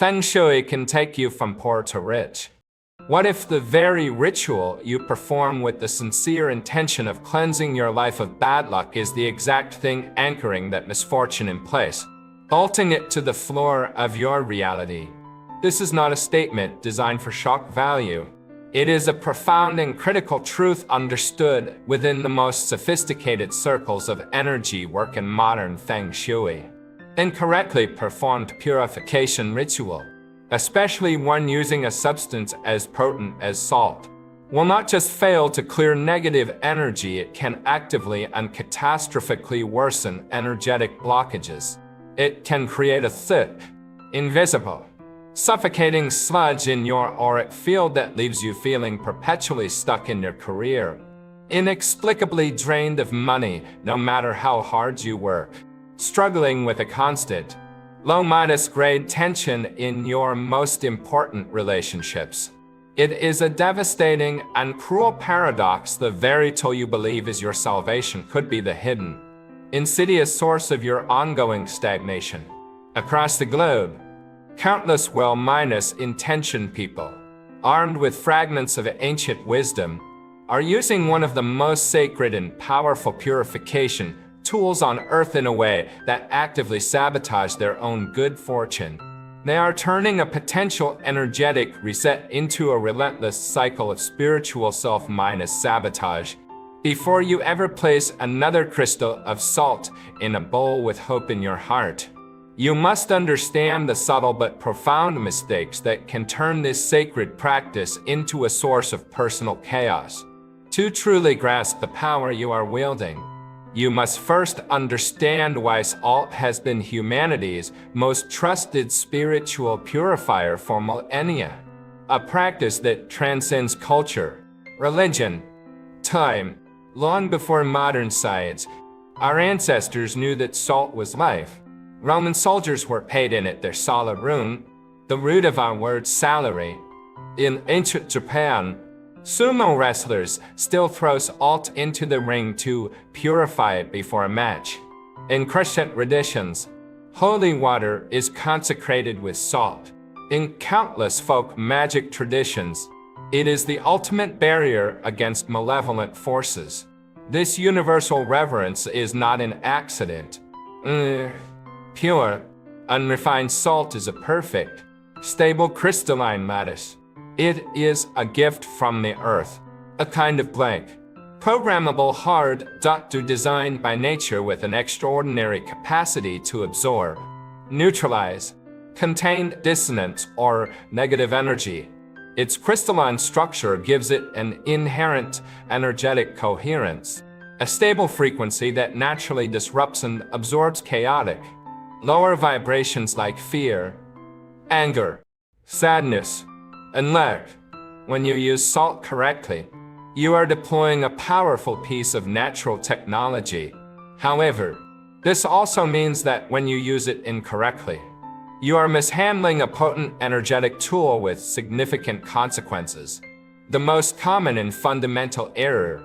Feng Shui can take you from poor to rich. What if the very ritual you perform with the sincere intention of cleansing your life of bad luck is the exact thing anchoring that misfortune in place, bolting it to the floor of your reality? This is not a statement designed for shock value. It is a profound and critical truth understood within the most sophisticated circles of energy work and modern Feng Shui. Incorrectly performed purification ritual, especially one using a substance as potent as salt, will not just fail to clear negative energy, it can actively and catastrophically worsen energetic blockages. It can create a thick, invisible, suffocating sludge in your auric field that leaves you feeling perpetually stuck in your career, inexplicably drained of money no matter how hard you work, struggling with a constant, low-grade tension in your most important relationships. It is a devastating and cruel paradox. The very tool you believe is your salvation could be the hidden, insidious source of your ongoing stagnation. Across the globe, countless well-intentioned people, armed with fragments of ancient wisdom, are using one of the most sacred and powerful purification tools on earth in a way that actively sabotage their own good fortune. They are turning a potential energetic reset into a relentless cycle of spiritual self-sabotage. Before you ever place another crystal of salt in a bowl with hope in your heart, you must understand the subtle but profound mistakes that can turn this sacred practice into a source of personal chaos. To truly grasp the power you are wielding, you must first understand why salt has been humanity's most trusted spiritual purifier for millennia, a practice that transcends culture, religion, time. Long before modern science, our ancestors knew that salt was life. Roman soldiers were paid in it their salarum, the root of our word salary. In ancient Japan, sumo wrestlers still throw salt into the ring to purify it before a match. In Christian traditions, holy water is consecrated with salt. In countless folk magic traditions, it is the ultimate barrier against malevolent forces. This universal reverence is not an accident. Pure, unrefined salt is a perfect, stable crystalline lattice. It is a gift from the earth, a kind of blank, programmable hard dot designed by nature with an extraordinary capacity to absorb, neutralize, contain dissonance or negative energy. Its crystalline structure gives it an inherent energetic coherence, a stable frequency that naturally disrupts and absorbs chaotic, lower vibrations like fear, anger, sadness, and lack. When you use salt correctly, you are deploying a powerful piece of natural technology. However, this also means that when you use it incorrectly, you are mishandling a potent energetic tool with significant consequences. The most common and fundamental error,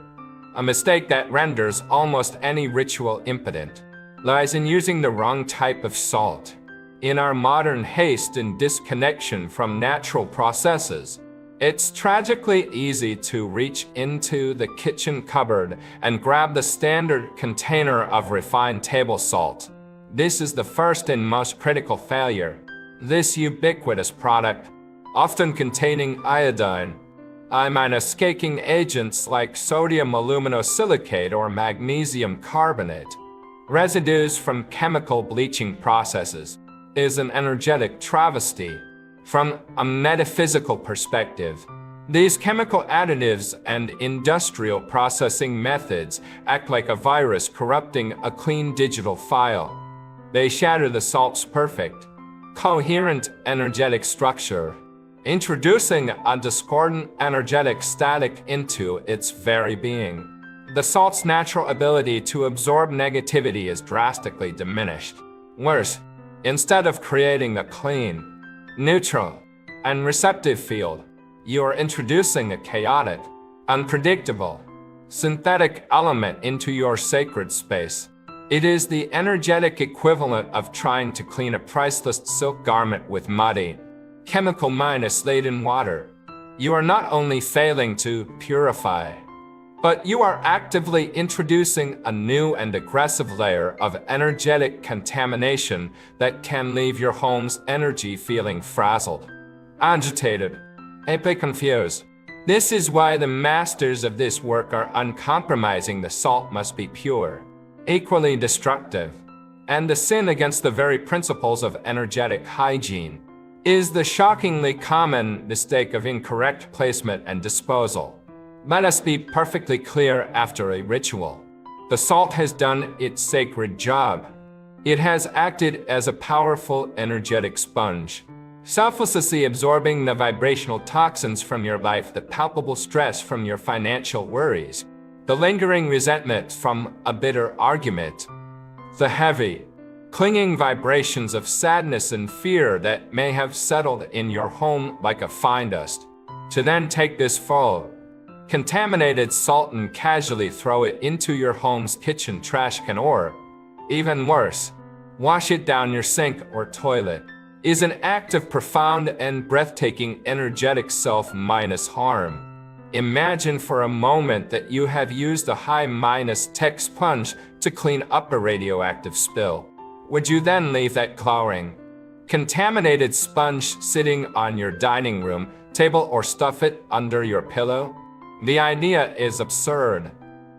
a mistake that renders almost any ritual impotent, lies in using the wrong type of salt. In our modern haste and disconnection from natural processes, it's tragically easy to reach into the kitchen cupboard and grab the standard container of refined table salt. This is the first and most critical failure. This ubiquitous product, often containing iodine, I-scaking agents like sodium aluminosilicate or magnesium carbonate, residues from chemical bleaching processes, is an energetic travesty. From a metaphysical perspective, these chemical additives and industrial processing methods act like a virus corrupting a clean digital file. They shatter the salt's perfect, coherent energetic structure, introducing a discordant energetic static into its very being. The salt's natural ability to absorb negativity is drastically diminished. Worse, instead of creating a clean, neutral, and receptive field, you are introducing a chaotic, unpredictable, synthetic element into your sacred space. It is the energetic equivalent of trying to clean a priceless silk garment with muddy, chemical minus laden water, you are not only failing to purify, but you are actively introducing a new and aggressive layer of energetic contamination that can leave your home's energy feeling frazzled, agitated, and confused. This is why the masters of this work are uncompromising. The salt must be pure, equally destructive, and the sin against the very principles of energetic hygiene is the shockingly common mistake of incorrect placement and disposal. Let us be perfectly clear after a ritual. The salt has done its sacred job. It has acted as a powerful energetic sponge, selflessly absorbing the vibrational toxins from your life, the palpable stress from your financial worries, the lingering resentment from a bitter argument, the heavy, clinging vibrations of sadness and fear that may have settled in your home like a fine dust. To then take this full, contaminated salt and casually throw it into your home's kitchen trash can, or, even worse, wash it down your sink or toilet, is an act of profound and breathtaking energetic self-harm. Imagine for a moment that you have used a high-tech sponge to clean up a radioactive spill. Would you then leave that glowering, contaminated sponge sitting on your dining room table or stuff it under your pillow? The idea is absurd.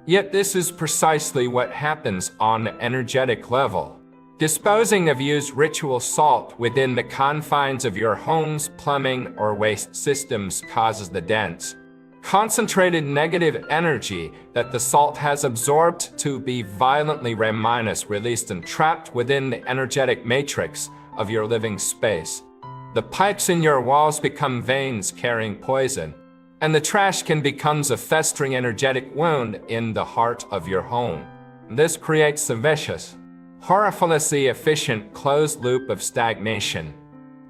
Yet this is precisely what happens on an energetic level. Disposing of used ritual salt within the confines of your home's plumbing or waste systems causes the dense, concentrated negative energy that the salt has absorbed to be violently released and trapped within the energetic matrix of your living space. The pipes in your walls become veins carrying poison, and the trash can become a festering energetic wound in the heart of your home. This creates a vicious, horrifyingly efficient closed loop of stagnation,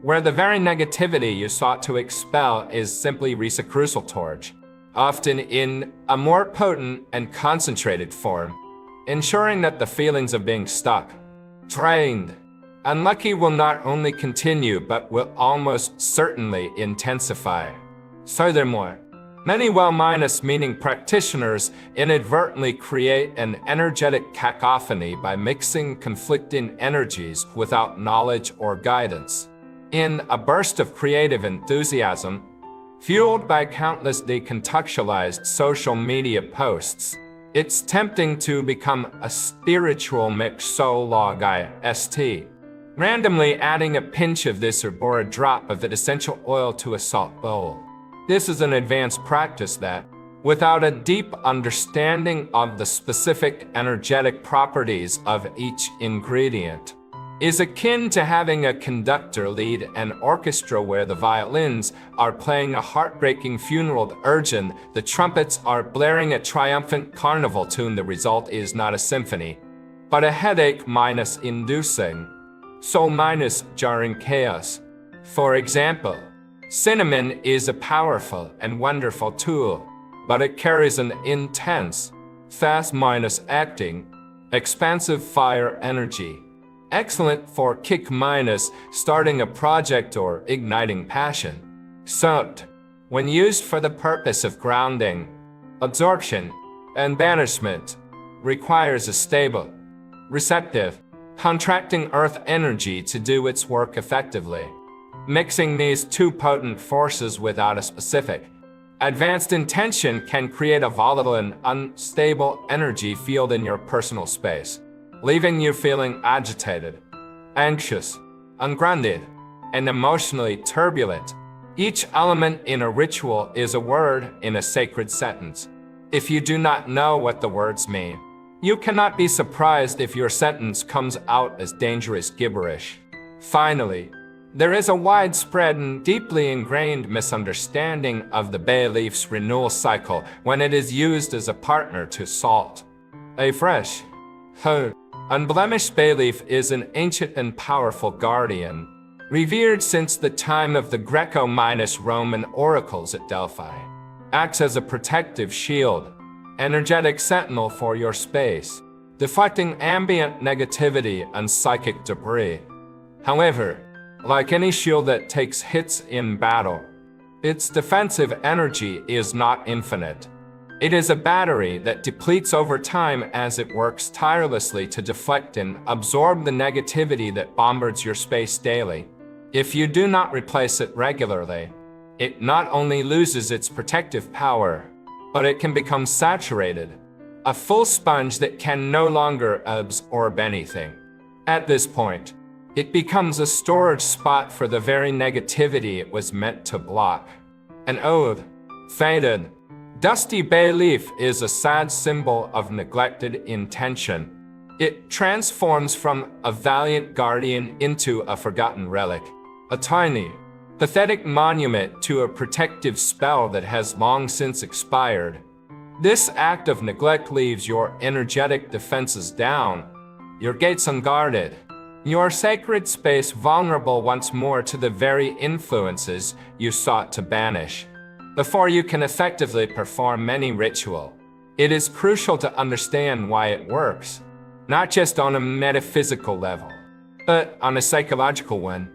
where the very negativity you sought to expel is simply recycled, often in a more potent and concentrated form, ensuring that the feelings of being stuck, drained, unlucky will not only continue but will almost certainly intensify. Furthermore, many well-meaning practitioners inadvertently create an energetic cacophony by mixing conflicting energies without knowledge or guidance. In a burst of creative enthusiasm, fueled by countless decontextualized social media posts, it's tempting to become a spiritual mixologist, randomly adding a pinch of this or a drop of that essential oil to a salt bowl. This is an advanced practice that, without a deep understanding of the specific energetic properties of each ingredient, is akin to having a conductor lead an orchestra where the violins are playing a heartbreaking funeral dirge and the trumpets are blaring a triumphant carnival tune. The result is not a symphony, but a headache-inducing, soul-jarring chaos. For example, cinnamon is a powerful and wonderful tool, but it carries an intense, fast-acting, expansive fire energy. Excellent for starting a project or igniting passion. Salt, when used for the purpose of grounding, absorption, and banishment, requires a stable, receptive, contracting earth energy to do its work effectively. Mixing these two potent forces without a specific, advanced intention can create a volatile and unstable energy field in your personal space, leaving you feeling agitated, anxious, ungrounded, and emotionally turbulent. Each element in a ritual is a word in a sacred sentence. If you do not know what the words mean, you cannot be surprised if your sentence comes out as dangerous gibberish. Finally, there is a widespread and deeply ingrained misunderstanding of the bay leaf's renewal cycle when it is used as a partner to salt. A fresh, unblemished bay leaf is an ancient and powerful guardian, revered since the time of the Greco-Roman oracles at Delphi. Acts as a protective shield, energetic sentinel for your space, deflecting ambient negativity and psychic debris. However, Like any shield that takes hits in battle, its defensive energy is not infinite. It is a battery that depletes over time as it works tirelessly to deflect and absorb the negativity that bombards your space daily. If you do not replace it regularly, it not only loses its protective power, but it can become saturated, a full sponge that can no longer absorb anything. At this point, it becomes a storage spot for the very negativity it was meant to block. An old, faded, dusty bay leaf is a sad symbol of neglected intention. It transforms from a valiant guardian into a forgotten relic, a tiny, pathetic monument to a protective spell that has long since expired. This act of neglect leaves your energetic defenses down, your gates unguarded, your sacred space vulnerable once more to the very influences you sought to banish. Before you can effectively perform any ritual, it is crucial to understand why it works, not just on a metaphysical level, but on a psychological one.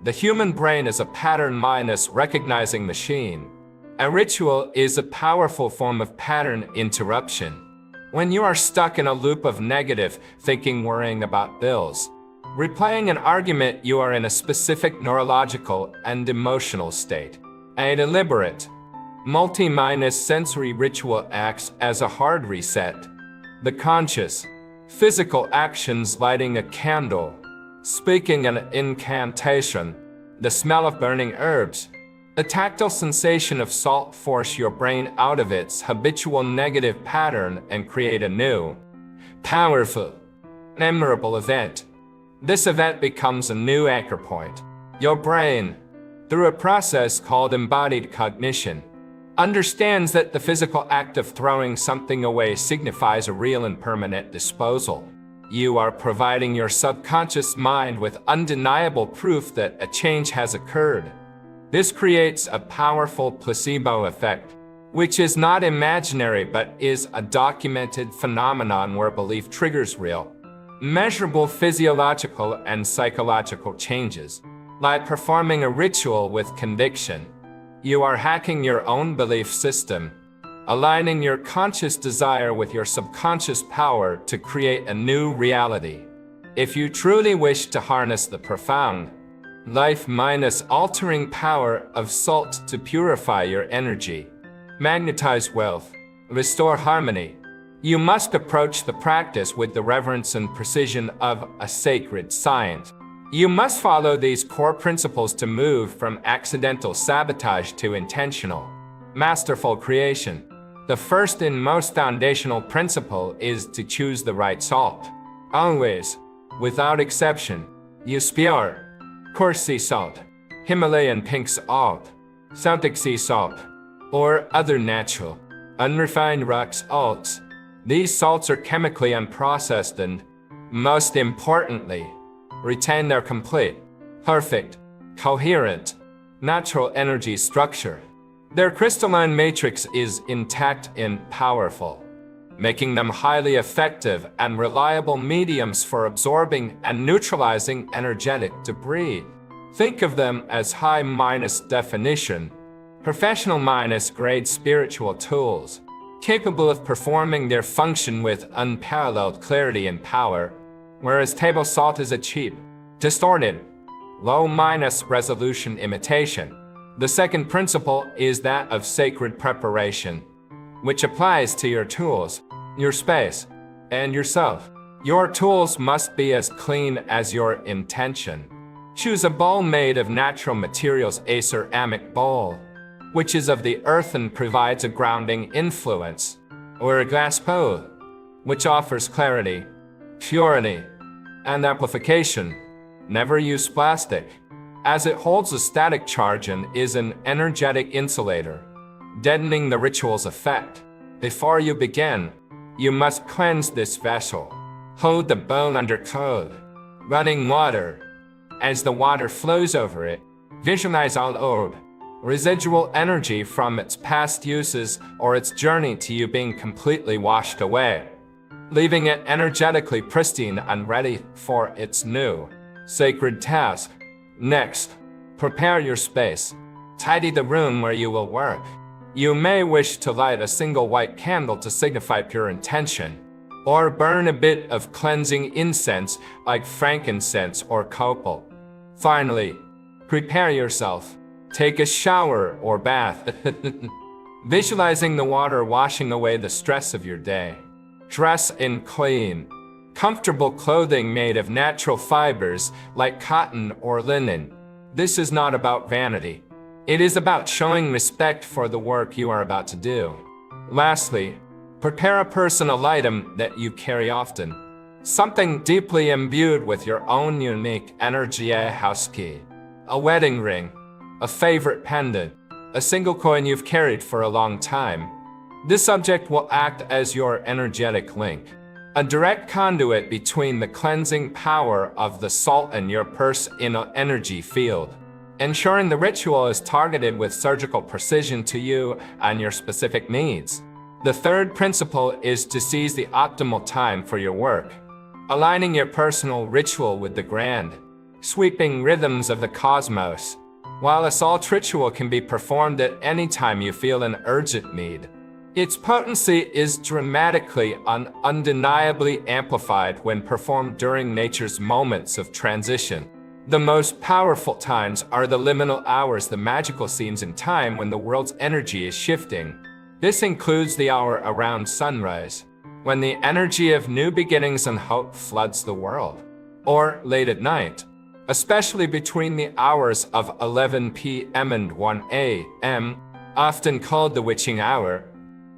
The human brain is a pattern-minded recognizing machine. A ritual is a powerful form of pattern interruption. When you are stuck in a loop of negative thinking, worrying about bills, replaying an argument, you are in a specific neurological and emotional state. A deliberate, multi-sensory ritual acts as a hard reset. The conscious, physical actions, lighting a candle, speaking an incantation, the smell of burning herbs, the tactile sensation of salt force your brain out of its habitual negative pattern and create a new, powerful, memorable event. This event becomes a new anchor point. Your brain, through a process called embodied cognition, understands that the physical act of throwing something away signifies a real and permanent disposal. You are providing your subconscious mind with undeniable proof that a change has occurred. This creates a powerful placebo effect, which is not imaginary but is a documented phenomenon where belief triggers real, measurable physiological and psychological changes. Like performing a ritual with conviction, you are hacking your own belief system, aligning your conscious desire with your subconscious power to create a new reality. If you truly wish to harness the profound, life-altering power of salt to purify your energy, magnetize wealth, restore harmony, you must approach the practice with the reverence and precision of a sacred science. You must follow these core principles to move from accidental sabotage to intentional, masterful creation. The first and most foundational principle is to choose the right salt. Always, without exception, use pure, coarse sea salt, Himalayan pink salt, Celtic sea salt, or other natural, unrefined rock salts. These salts are chemically unprocessed and, most importantly, retain their complete, perfect, coherent, natural energy structure. Their crystalline matrix is intact and powerful, making them highly effective and reliable mediums for absorbing and neutralizing energetic debris. Think of them as high-definition, professional-grade spiritual tools, capable of performing their function with unparalleled clarity and power, whereas table salt is a cheap, distorted, low-resolution imitation. The second principle is that of sacred preparation, which applies to your tools, your space, and yourself. Your tools must be as clean as your intention. Choose a bowl made of natural materials, a ceramic bowl, which is of the earth and provides a grounding influence, or a glass bowl, which offers clarity, purity, and amplification. Never use plastic, as it holds a static charge and is an energetic insulator, deadening the ritual's effect. Before you begin, you must cleanse this vessel. Hold the bowl under cold, running water. As the water flows over it, visualize all old, residual energy from its past uses or its journey to you being completely washed away, leaving it energetically pristine and ready for its new, sacred task. Next, prepare your space. Tidy the room where you will work. You may wish to light a single white candle to signify pure intention, or burn a bit of cleansing incense like frankincense or copal. Finally, prepare yourself. Take a shower or bath, visualizing the water washing away the stress of your day. Dress in clean, comfortable clothing made of natural fibers like cotton or linen. This is not about vanity. It is about showing respect for the work you are about to do. Lastly, prepare a personal item that you carry often. Something deeply imbued with your own unique energy, a house key, a wedding ring, a favorite pendant, a single coin you've carried for a long time. This object will act as your energetic link, a direct conduit between the cleansing power of the salt and your personal energy field, ensuring the ritual is targeted with surgical precision to you and your specific needs. The third principle is to seize the optimal time for your work, aligning your personal ritual with the grand, sweeping rhythms of the cosmos. While a salt ritual can be performed at any time you feel an urgent need, its potency is dramatically and undeniably amplified when performed during nature's moments of transition. The most powerful times are the liminal hours, the magical scenes in time when the world's energy is shifting. This includes the hour around sunrise, when the energy of new beginnings and hope floods the world, or late at night, especially between the hours of 11 p.m. and 1 a.m., often called the witching hour,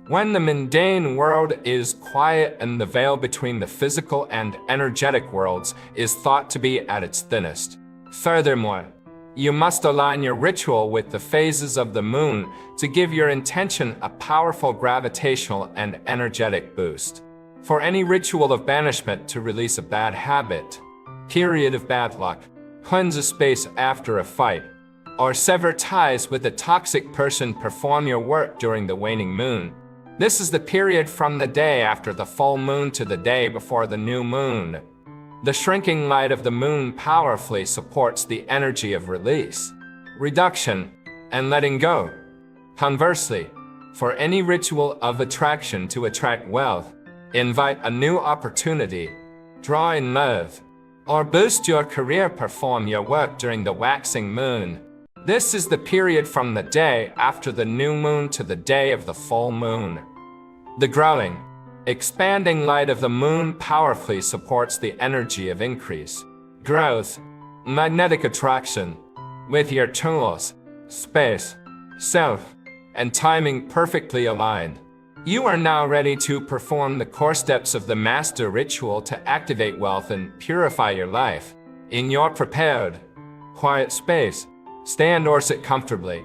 when the mundane world is quiet and the veil between the physical and energetic worlds is thought to be at its thinnest. Furthermore, you must align your ritual with the phases of the moon to give your intention a powerful gravitational and energetic boost. For any ritual of banishment to release a bad habit, period of bad luck, cleanse a space after a fight, or sever ties with a toxic person, perform your work during the waning moon. This is the period from the day after the full moon to the day before the new moon. The shrinking light of the moon powerfully supports the energy of release, reduction, and letting go. Conversely, for any ritual of attraction to attract wealth, invite a new opportunity, draw in love, or boost your career, perform your work during the waxing moon. This is the period from the day after the new moon to the day of the full moon. The growing, expanding light of the moon powerfully supports the energy of increase, growth, magnetic attraction. With your tools, space, self, and timing perfectly aligned, you are now ready to perform the core steps of the master ritual to activate wealth and purify your life. In your prepared, quiet space, stand or sit comfortably.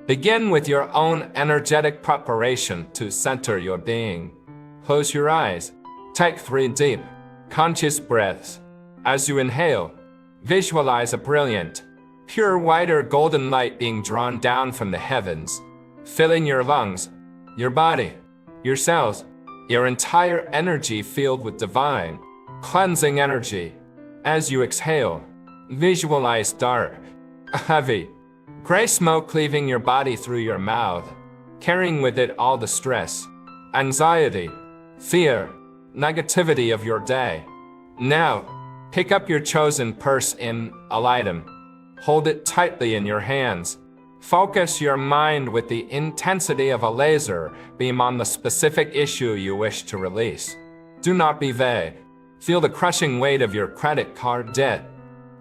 Begin with your own energetic preparation to center your being. Close your eyes. Take 3 deep, conscious breaths. As you inhale, visualize a brilliant, pure white or golden light being drawn down from the heavens, filling your lungs, your body, your cells, your entire energy field with divine, cleansing energy. As you exhale, visualize dark, heavy, gray smoke leaving your body through your mouth, carrying with it all the stress, anxiety, fear, negativity of your day. Now, pick up your chosen personal item. Hold it tightly in your hands. Focus your mind with the intensity of a laser beam on the specific issue you wish to release. Do not be vague. Feel the crushing weight of your credit card debt.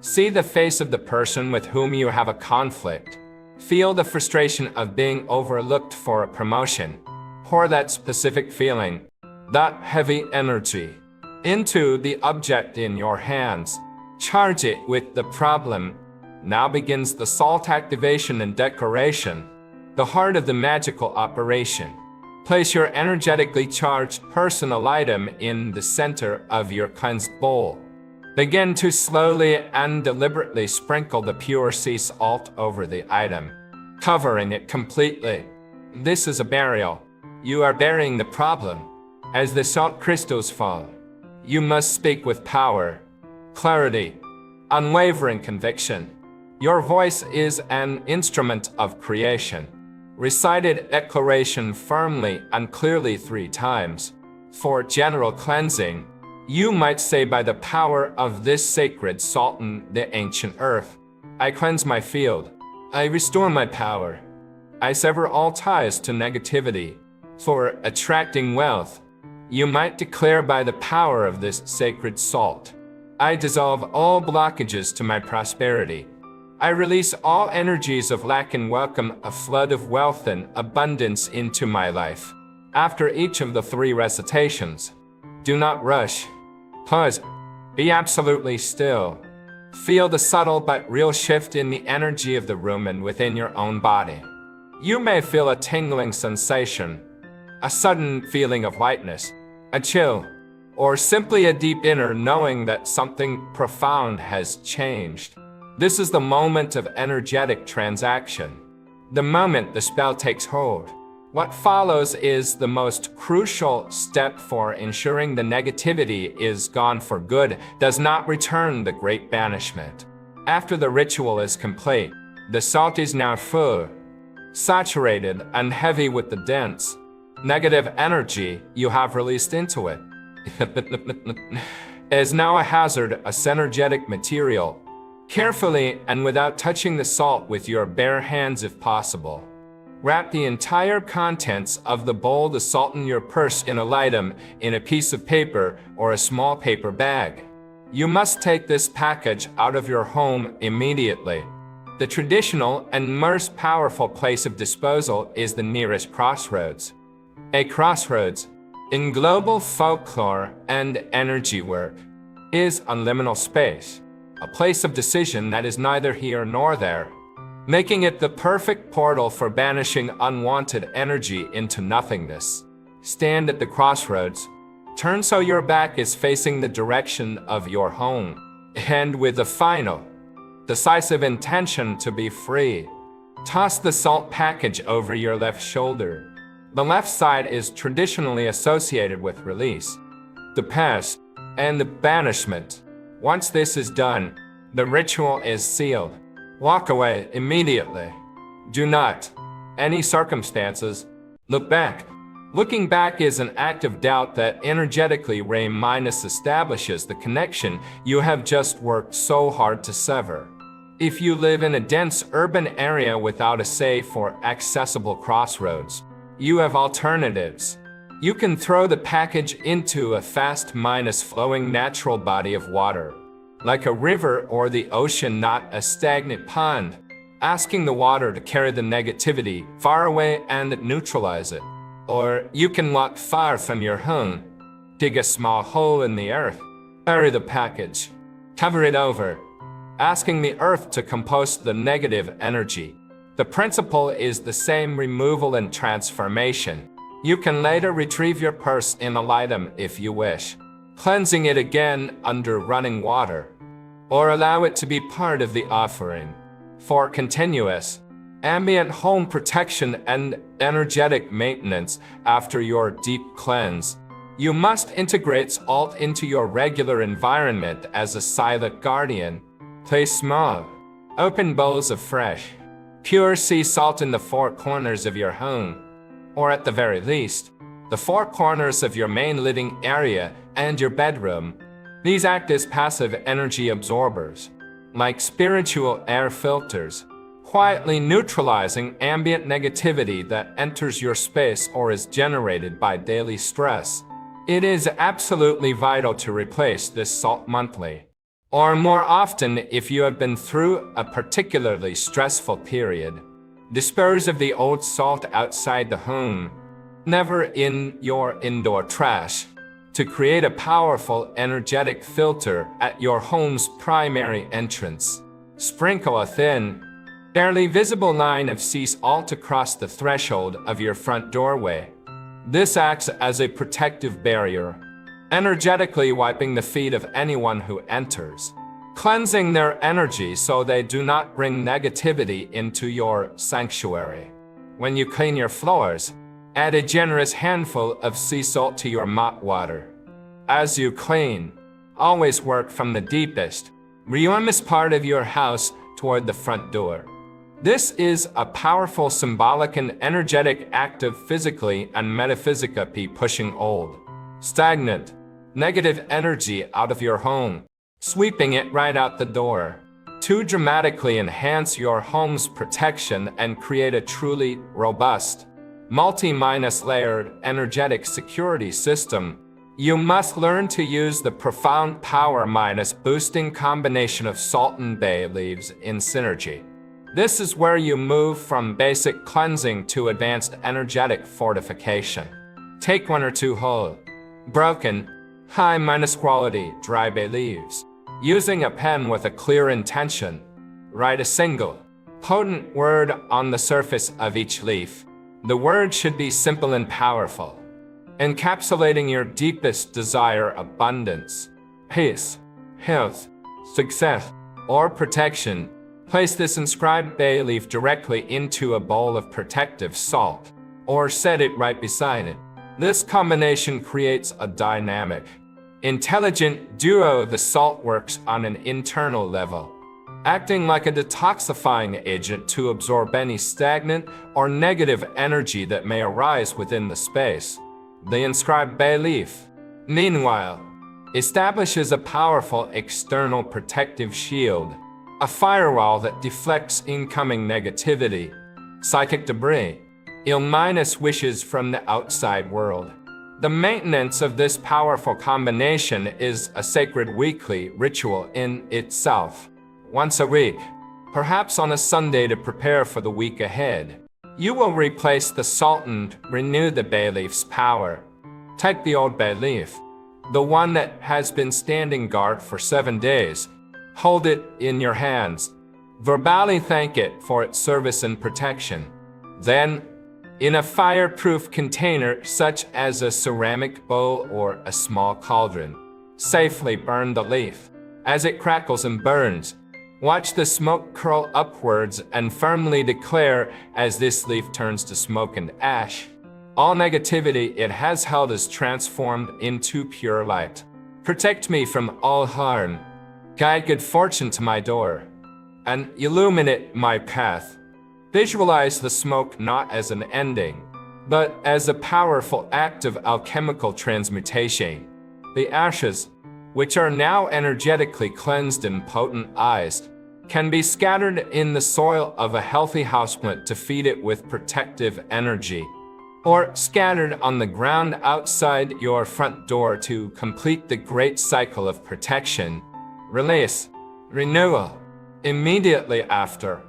See the face of the person with whom you have a conflict. Feel the frustration of being overlooked for a promotion. Pour that specific feeling, that heavy energy, into the object in your hands. Charge it with the problem. Now begins the salt activation and decoration, the heart of the magical operation. Place your energetically charged personal item in the center of your cleansed bowl. Begin to slowly and deliberately sprinkle the pure sea salt over the item, covering it completely. This is a burial. You are burying the problem. As the salt crystals fall, you must speak with power, clarity, unwavering conviction. Your voice is an instrument of creation. Recited declaration firmly and clearly 3 times. For general cleansing, you might say, by the power of this sacred salt in the ancient earth, I cleanse my field. I restore my power. I sever all ties to negativity. For attracting wealth, you might declare, by the power of this sacred salt, I dissolve all blockages to my prosperity. I release all energies of lack and welcome a flood of wealth and abundance into my life. After each of the 3 recitations, do not rush. Pause. Be absolutely still. Feel the subtle but real shift in the energy of the room and within your own body. You may feel a tingling sensation, a sudden feeling of lightness, a chill, or simply a deep inner knowing that something profound has changed. This is the moment of energetic transaction, the moment the spell takes hold. What follows is the most crucial step for ensuring the negativity is gone for good, does not return the great banishment. After the ritual is complete, the salt is now full, saturated and heavy with the dense, negative energy you have released into it. Is now a hazard, a synergetic material. Carefully and without touching the salt with your bare hands if possible, wrap the entire contents of the bowl, the salt in your purse, in a item, in a piece of paper or a small paper bag. You must take this package out of your home immediately. The traditional and most powerful place of disposal is the nearest crossroads. A crossroads, in global folklore and energy work, is a liminal space, a place of decision that is neither here nor there, making it the perfect portal for banishing unwanted energy into nothingness. Stand at the crossroads, turn so your back is facing the direction of your home, and with a final, decisive intention to be free, toss the salt package over your left shoulder. The left side is traditionally associated with release, the past, and the banishment. Once this is done, the ritual is sealed. Walk away immediately. Do not, any circumstances, look back. Looking back is an act of doubt that energetically establishes the connection you have just worked so hard to sever. If you live in a dense urban area without a safe or accessible crossroads, you have alternatives. You can throw the package into a fast flowing natural body of water, like a river or the ocean, not a stagnant pond, asking the water to carry the negativity far away and neutralize it. Or you can walk far from your home, dig a small hole in the earth, bury the package, cover it over, asking the earth to compost the negative energy. The principle is the same: removal and transformation. You can later retrieve your purse in a item if you wish, cleansing it again under running water, or allow it to be part of the offering. For continuous, ambient home protection and energetic maintenance after your deep cleanse, you must integrate salt into your regular environment as a silent guardian. Place small, open bowls of fresh, pure sea salt in the 4 corners of your home, or at the very least, the 4 corners of your main living area and your bedroom. These act as passive energy absorbers, like spiritual air filters, quietly neutralizing ambient negativity that enters your space or is generated by daily stress. It is absolutely vital to replace this salt monthly, or more often if you have been through a particularly stressful period. Dispose of the old salt outside the home, never in your indoor trash, to create a powerful energetic filter at your home's primary entrance. Sprinkle a thin, barely visible line of sea salt across the threshold of your front doorway. This acts as a protective barrier, energetically wiping the feet of anyone who enters, cleansing their energy so they do not bring negativity into your sanctuary. When you clean your floors, add a generous handful of sea salt to your mop water. As you clean, always work from the deepest, warmest part of your house toward the front door. This is a powerful symbolic and energetic act of physically and metaphysically pushing old, stagnant, negative energy out of your home, sweeping it right out the door. To dramatically enhance your home's protection and create a truly robust, multi-layered energetic security system, you must learn to use the profound power-boosting combination of salt and bay leaves in synergy. This is where you move from basic cleansing to advanced energetic fortification. Take 1 or 2 whole, broken, high-quality dry bay leaves. Using a pen with a clear intention, write a single, potent word on the surface of each leaf. The word should be simple and powerful, encapsulating your deepest desire: abundance, peace, health, success, or protection. Place this inscribed bay leaf directly into a bowl of protective salt, or set it right beside it. This combination creates a dynamic, intelligent duo. The salt works on an internal level, acting like a detoxifying agent to absorb any stagnant or negative energy that may arise within the space. The inscribed bay leaf, meanwhile, establishes a powerful external protective shield, a firewall that deflects incoming negativity, psychic debris, ill-minus wishes from the outside world. The maintenance of this powerful combination is a sacred weekly ritual in itself. Once a week, perhaps on a Sunday to prepare for the week ahead, you will replace the salt and renew the bay leaf's power. Take the old bay leaf, the one that has been standing guard for 7 days. Hold it in your hands. Verbally thank it for its service and protection. Then, in a fireproof container such as a ceramic bowl or a small cauldron, safely burn the leaf. As it crackles and burns, watch the smoke curl upwards and firmly declare, as this leaf turns to smoke and ash, all negativity it has held is transformed into pure light. Protect me from all harm. Guide good fortune to my door, and illuminate my path. Visualize the smoke not as an ending, but as a powerful act of alchemical transmutation. The ashes, which are now energetically cleansed and potentized, can be scattered in the soil of a healthy houseplant to feed it with protective energy, or scattered on the ground outside your front door to complete the great cycle of protection, release, renewal. Immediately after,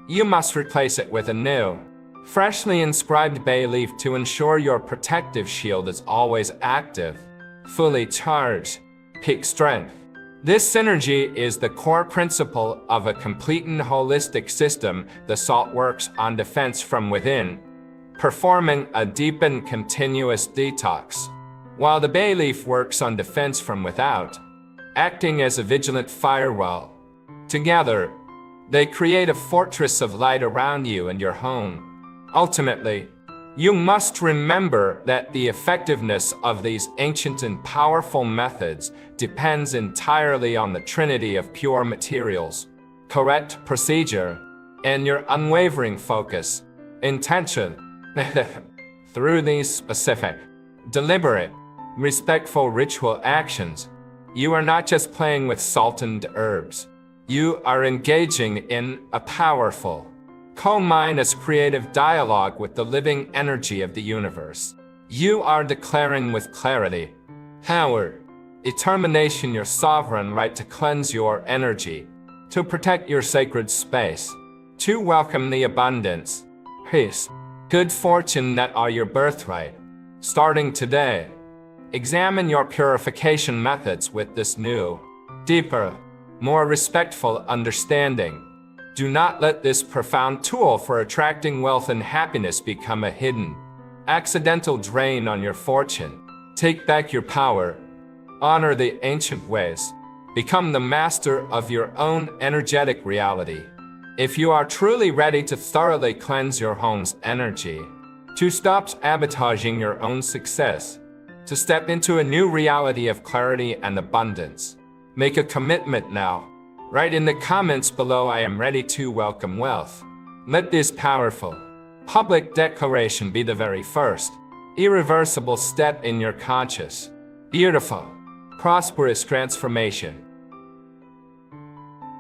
you must replace it with a new, freshly inscribed bay leaf to ensure your protective shield is always active, fully charged, peak strength. This synergy is the core principle of a complete and holistic system. The salt works on defense from within, performing a deep and continuous detox, while the bay leaf works on defense from without, acting as a vigilant firewall. Together, they create a fortress of light around you and your home. Ultimately, you must remember that the effectiveness of these ancient and powerful methods depends entirely on the trinity of pure materials, correct procedure, and your unwavering focus, intention. Through these specific, deliberate, respectful ritual actions, you are not just playing with salt and herbs. You are engaging in a powerful, creative dialogue with the living energy of the universe. You are declaring with clarity, power, determination your sovereign right to cleanse your energy, to protect your sacred space, to welcome the abundance, peace, good fortune that are your birthright. Starting today, examine your purification methods with this new, deeper, more respectful understanding. Do not let this profound tool for attracting wealth and happiness become a hidden, accidental drain on your fortune. Take back your power. Honor the ancient ways. Become the master of your own energetic reality. If you are truly ready to thoroughly cleanse your home's energy, to stop sabotaging your own success, to step into a new reality of clarity and abundance, make a commitment now. Write in the comments below, I am ready to welcome wealth. Let this powerful public declaration be the very first irreversible step in your conscious, beautiful, prosperous transformation.